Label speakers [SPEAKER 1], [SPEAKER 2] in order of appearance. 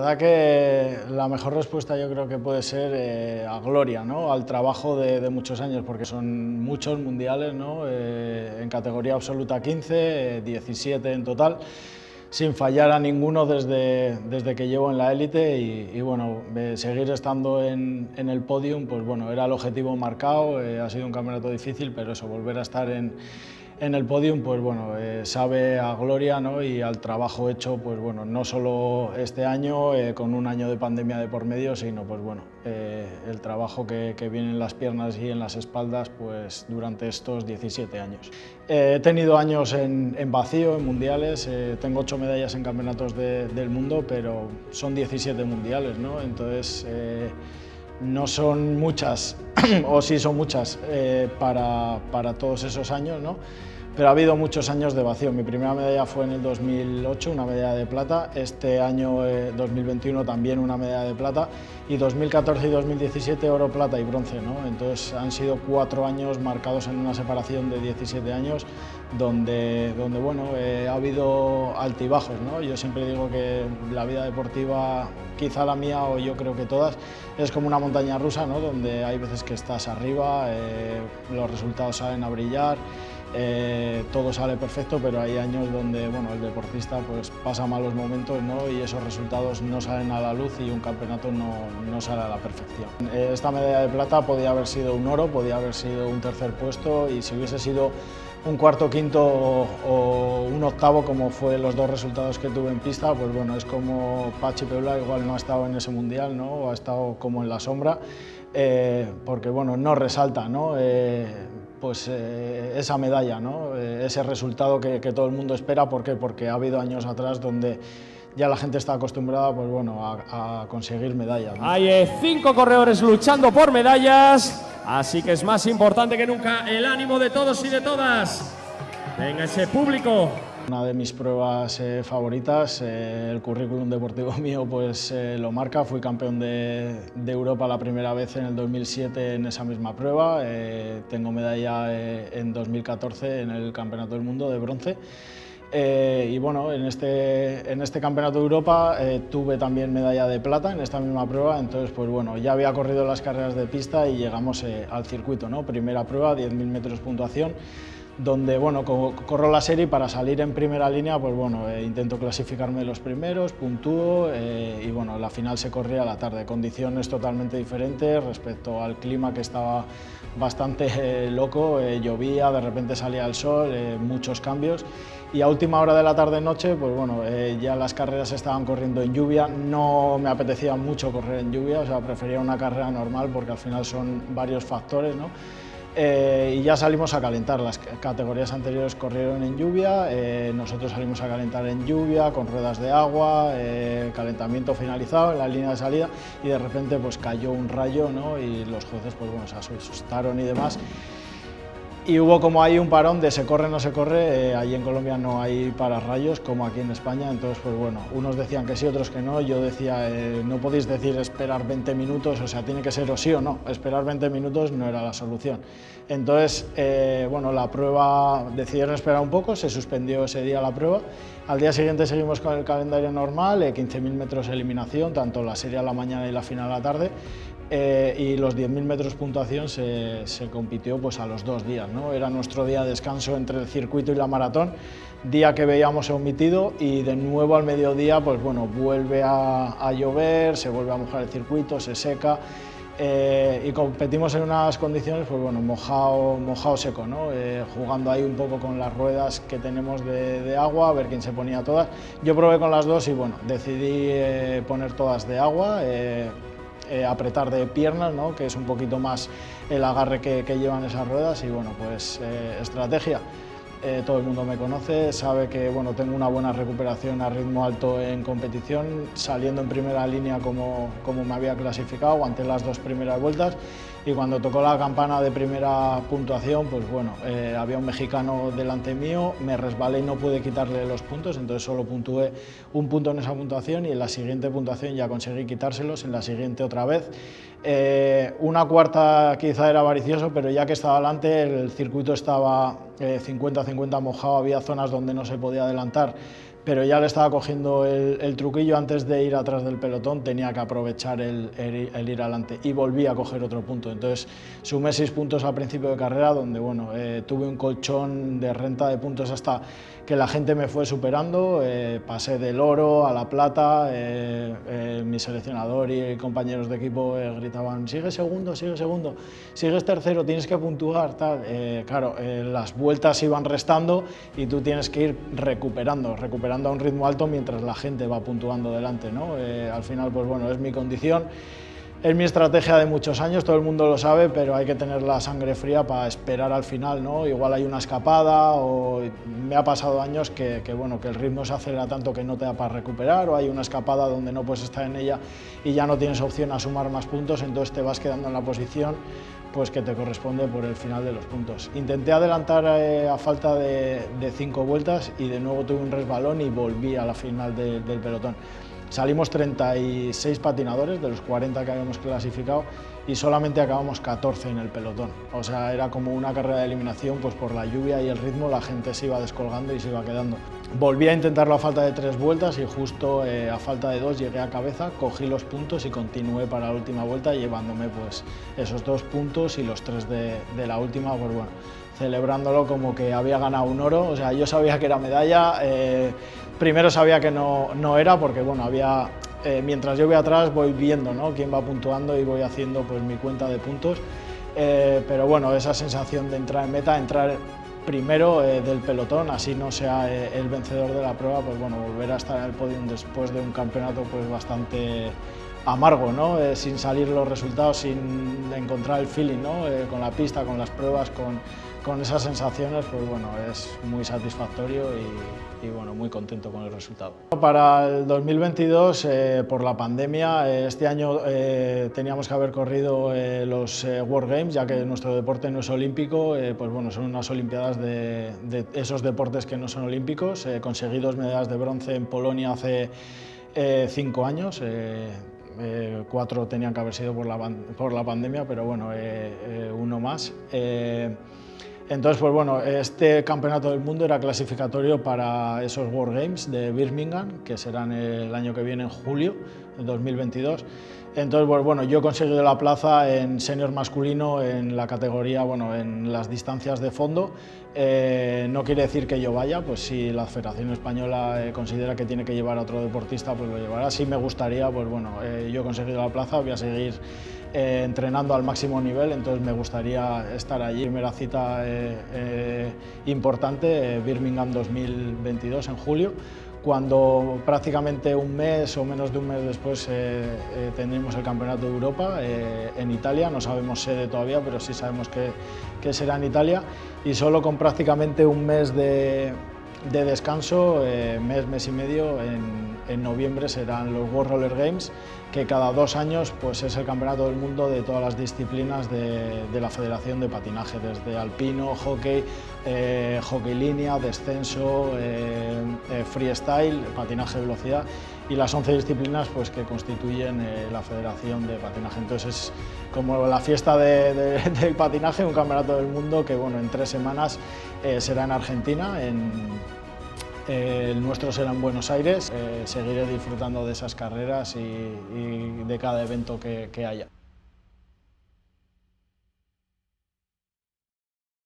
[SPEAKER 1] verdad que la mejor respuesta yo creo que puede ser a gloria, ¿no? Al trabajo de muchos años, porque son muchos mundiales, ¿no? En categoría absoluta 15, 17 en total, sin fallar a ninguno desde que llevo en la élite y bueno, seguir estando en el podium, pues bueno, era el objetivo marcado, ha sido un campeonato difícil, pero eso, volver a estar en el podium, pues bueno, sabe a gloria, ¿no? Y al trabajo hecho, pues bueno, no solo este año, con un año de pandemia de por medio, sino pues bueno, el trabajo que viene en las piernas y en las espaldas, pues durante estos 17 años. He tenido años en vacío, en mundiales, tengo 8 medallas en campeonatos del mundo, pero son 17 mundiales, ¿no? Entonces, no son muchas, o sí son muchas, para todos esos años, ¿no? Pero ha habido muchos años de vacío. Mi primera medalla fue en el 2008, una medalla de plata. Este año, 2021, también una medalla de plata. Y 2014 y 2017, oro, plata y bronce, ¿no? Entonces han sido 4 años marcados en una separación de 17 años donde bueno, ha habido altibajos, ¿no? Yo siempre digo que la vida deportiva, quizá la mía o yo creo que todas, es como una montaña rusa, ¿no? Donde hay veces que estás arriba, los resultados salen a brillar, todo sale perfecto, pero hay años donde bueno, el deportista pues, pasa malos momentos, ¿no? Y esos resultados no salen a la luz y un campeonato no sale a la perfección. Esta medalla de plata podía haber sido un oro, podía haber sido un tercer puesto y si hubiese sido un cuarto, quinto o un octavo, como fue los 2 resultados que tuve en pista, pues bueno, es como Patxi Peula igual no ha estado en ese mundial, ¿no? O ha estado como en la sombra, porque bueno, no resalta, ¿no? Esa medalla, ¿no? Ese resultado que todo el mundo espera. ¿Por qué? Porque ha habido años atrás donde ya la gente está acostumbrada pues bueno, a conseguir medallas, ¿no?
[SPEAKER 2] Hay 5 corredores luchando por medallas, así que es más importante que nunca el ánimo de todos y de todas. Venga ese público.
[SPEAKER 1] Una de mis pruebas favoritas, el currículum deportivo mío pues lo marca. Fui campeón de Europa la primera vez en el 2007 en esa misma prueba, tengo medalla en 2014 en el Campeonato del Mundo de bronce. Y bueno, en este Campeonato de Europa tuve también medalla de plata en esta misma prueba, entonces pues bueno, ya había corrido las carreras de pista y llegamos al circuito, ¿no? Primera prueba, 10.000 metros puntuación, donde bueno, corro la serie y para salir en primera línea, pues bueno, intento clasificarme de los primeros, puntúo y bueno, la final se corría a la tarde, condiciones totalmente diferentes respecto al clima que estaba bastante loco, llovía, de repente salía el sol, muchos cambios y a última hora de la tarde-noche, pues bueno, ya las carreras se estaban corriendo en lluvia, no me apetecía mucho correr en lluvia, o sea, prefería una carrera normal porque al final son varios factores, ¿no? Y ya salimos a calentar, las categorías anteriores corrieron en lluvia, nosotros salimos a calentar en lluvia, con ruedas de agua, calentamiento finalizado en la línea de salida y de repente pues cayó un rayo, ¿no? Y los jueces pues bueno, se asustaron y demás. Y hubo como ahí un parón de se corre, no se corre, allí en Colombia no hay pararrayos como aquí en España, entonces pues bueno, unos decían que sí, otros que no, yo decía no podéis decir esperar 20 minutos, o sea, tiene que ser o sí o no, esperar 20 minutos no era la solución. Entonces, bueno, la prueba decidieron esperar un poco, se suspendió ese día la prueba, al día siguiente seguimos con el calendario normal, 15.000 metros eliminación, tanto la serie a la mañana y la final a la tarde, y los 10.000 metros puntuación se compitió pues a los 2 días, ¿no? Era nuestro día de descanso entre el circuito y la maratón, día que veíamos omitido y de nuevo al mediodía pues bueno, vuelve a llover, se vuelve a mojar el circuito, se seca y competimos en unas condiciones pues bueno, mojado seco, ¿no? Jugando ahí un poco con las ruedas que tenemos de agua, a ver quién se ponía todas. Yo probé con las dos y bueno, decidí poner todas de agua, apretar de piernas, ¿no? Que es un poquito más el agarre que llevan esas ruedas y bueno, pues estrategia. Todo el mundo me conoce, sabe que bueno, tengo una buena recuperación a ritmo alto en competición, saliendo en primera línea como me había clasificado, aguanté las 2 primeras vueltas y cuando tocó la campana de primera puntuación, pues bueno, había un mexicano delante mío, me resbalé y no pude quitarle los puntos, entonces solo puntué un punto en esa puntuación y en la siguiente puntuación ya conseguí quitárselos, en la siguiente otra vez. Una cuarta quizá era avaricioso, pero ya que estaba delante, el circuito estaba 50-50 mojado, había zonas donde no se podía adelantar, pero ya le estaba cogiendo el truquillo. Antes de ir atrás del pelotón tenía que aprovechar el ir adelante y volví a coger otro punto. Entonces sumé 6 puntos al principio de carrera, donde bueno, tuve un colchón de renta de puntos hasta que la gente me fue superando, pasé del oro a la plata, mi seleccionador y compañeros de equipo gritaban sigue segundo, sigues tercero, tienes que puntuar, tal. Claro, las vueltas iban restando y tú tienes que ir recuperando a un ritmo alto mientras la gente va puntuando delante, ¿no? Al final, pues bueno, es mi condición, es mi estrategia de muchos años, todo el mundo lo sabe, pero hay que tener la sangre fría para esperar al final, ¿no? Igual hay una escapada o me ha pasado años que bueno, que el ritmo se acelera tanto que no te da para recuperar, o hay una escapada donde no puedes estar en ella y ya no tienes opción a sumar más puntos, entonces te vas quedando en la posición pues que te corresponde por el final de los puntos. Intenté adelantar a falta de 5 vueltas y de nuevo tuve un resbalón y volví a la final del pelotón. Salimos 36 patinadores de los 40 que habíamos clasificado y solamente acabamos 14 en el pelotón. O sea, era como una carrera de eliminación, pues por la lluvia y el ritmo la gente se iba descolgando y se iba quedando. Volví a intentarlo a falta de 3 vueltas y justo a falta de 2 llegué a cabeza, cogí los puntos y continué para la última vuelta llevándome pues esos 2 puntos y los 3 de la última, pues bueno, celebrándolo como que había ganado un oro. O sea, yo sabía que era medalla, primero sabía que no era porque bueno, había, mientras yo voy atrás voy viendo, ¿no?, quién va puntuando y voy haciendo pues mi cuenta de puntos, pero bueno, esa sensación de entrar en meta, entrar primero del pelotón, así no sea el vencedor de la prueba, pues bueno, volver a estar en el podium después de un campeonato pues bastante amargo, ¿no? Sin salir los resultados, sin encontrar el feeling, ¿no? Con la pista, con las pruebas, con esas sensaciones, pues bueno, es muy satisfactorio y bueno, muy contento con el resultado. Para el 2022, por la pandemia, este año teníamos que haber corrido los World Games, ya que nuestro deporte no es olímpico, pues bueno, son unas olimpiadas de esos deportes que no son olímpicos. Conseguí 2 medallas de bronce en Polonia hace 5 años. 4 tenían que haber sido por la pandemia, pero bueno, uno más. Entonces, pues bueno, este campeonato del mundo era clasificatorio para esos World Games de Birmingham, que serán el año que viene, en julio de 2022. Entonces, pues bueno, yo he conseguido la plaza en senior masculino en la categoría, bueno, en las distancias de fondo. No quiere decir que yo vaya, pues si la Federación Española considera que tiene que llevar a otro deportista, pues lo llevará. Si me gustaría, pues bueno, yo he conseguido la plaza, voy a seguir entrenando al máximo nivel, entonces me gustaría estar allí. Primera cita importante, Birmingham 2022 en julio, cuando prácticamente un mes o menos de un mes después tendremos el Campeonato de Europa en Italia. No sabemos sede todavía, pero sí sabemos que será en Italia, y solo con prácticamente un mes de descanso, mes y medio, en noviembre serán los World Roller Games, que cada 2 años pues es el campeonato del mundo de todas las disciplinas de la Federación de Patinaje, desde alpino, hockey, hockey línea, descenso, freestyle, patinaje de velocidad, y las 11 disciplinas pues que constituyen la Federación de Patinaje. Entonces es como la fiesta del patinaje, un campeonato del mundo que bueno, en 3 semanas será en Argentina, el nuestro será en Buenos Aires. Seguiré disfrutando de esas carreras y de cada evento que haya.